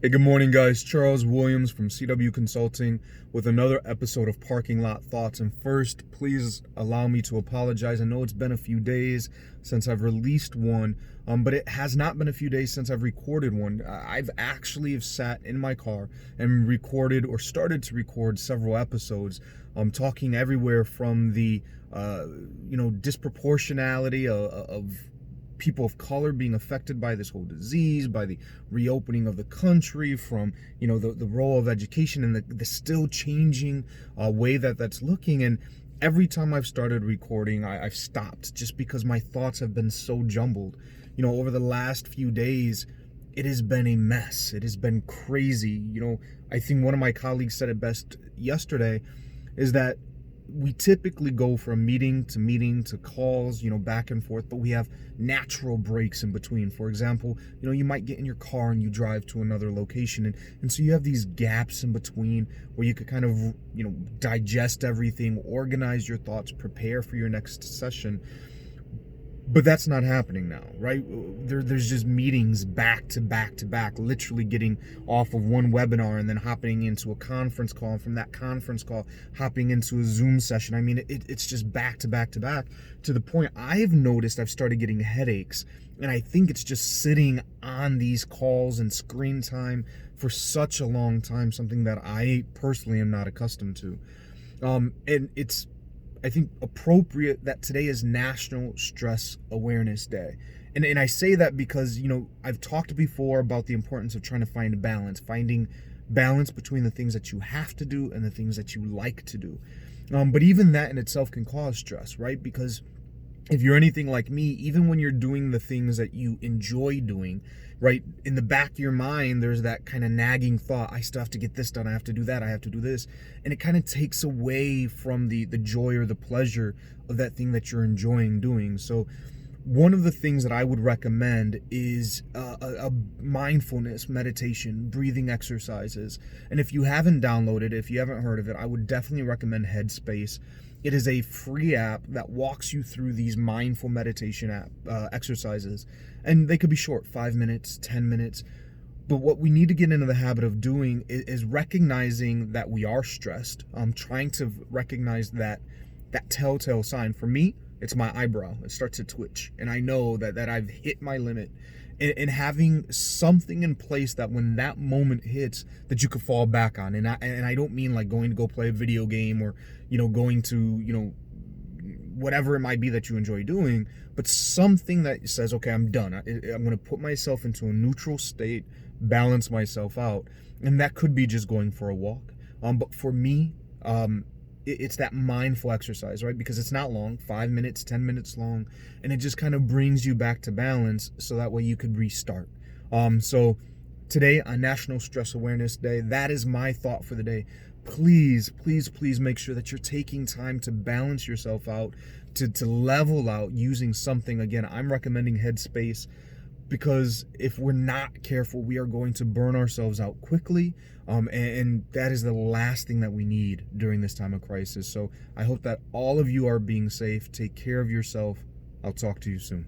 Hey, good morning, guys. Charles Williams from CW Consulting with another episode of Parking Lot Thoughts. And first, please allow me to apologize. I know it's been a few days since I've released one, but it has not been a few days since I've recorded one. I've actually have sat in my car and recorded or started to record several episodes, talking everywhere from the, disproportionality of people of color being affected by this whole disease, by the reopening of the country, from the role of education and the still changing way that's looking. And every time I've started recording, I've stopped just because my thoughts have been so jumbled. Over the last few days, it has been a mess. It has been crazy. I think one of my colleagues said it best yesterday, is that we typically go from meeting to calls, back and forth, but we have natural breaks in between. For example, you might get in your car and you drive to another location. And so you have these gaps in between where you could kind of, digest everything, organize your thoughts, prepare for your next session. But that's not happening now, right? There's just meetings back to back to back, literally getting off of one webinar and then hopping into a conference call, and from that conference call, hopping into a Zoom session. I mean, it's just back to back to back, to the point I've noticed I've started getting headaches. And I think it's just sitting on these calls and screen time for such a long time, something that I personally am not accustomed to. And it's, I think, appropriate that today is National Stress Awareness Day. And I say that because, I've talked before about the importance of trying to find balance, finding balance between the things that you have to do and the things that you like to do. But even that in itself can cause stress, right? Because if you're anything like me, even when you're doing the things that you enjoy doing, right, in the back of your mind, there's that kind of nagging thought, I still have to get this done, I have to do that, I have to do this. And it kind of takes away from the joy or the pleasure of that thing that you're enjoying doing. So one of the things that I would recommend is a mindfulness meditation, breathing exercises. And if you haven't downloaded it, if you haven't heard of it, I would definitely recommend Headspace. It is a free app that walks you through these mindful meditation exercises. And they could be short, 5 minutes, 10 minutes. But what we need to get into the habit of doing is recognizing that we are stressed. Trying to recognize that telltale sign. For me, it's my eyebrow. It starts to twitch. And I know that I've hit my limit. And having something in place that when that moment hits, that you could fall back on. And I don't mean like going to go play a video game or, going to, whatever it might be that you enjoy doing, but something that says, okay, I'm done. I'm going to put myself into a neutral state, balance myself out. And that could be just going for a walk. But for me, it's that mindful exercise, right? Because it's not long, 5 minutes, 10 minutes long, and it just kind of brings you back to balance, so that way you could restart. So today on National Stress Awareness Day, that is my thought for the day. Please, please, please make sure that you're taking time to balance yourself out, to level out using something. Again, I'm recommending Headspace, because if we're not careful, we are going to burn ourselves out quickly, and that is the last thing that we need during this time of crisis. So I hope that all of you are being safe. Take care of yourself. I'll talk to you soon.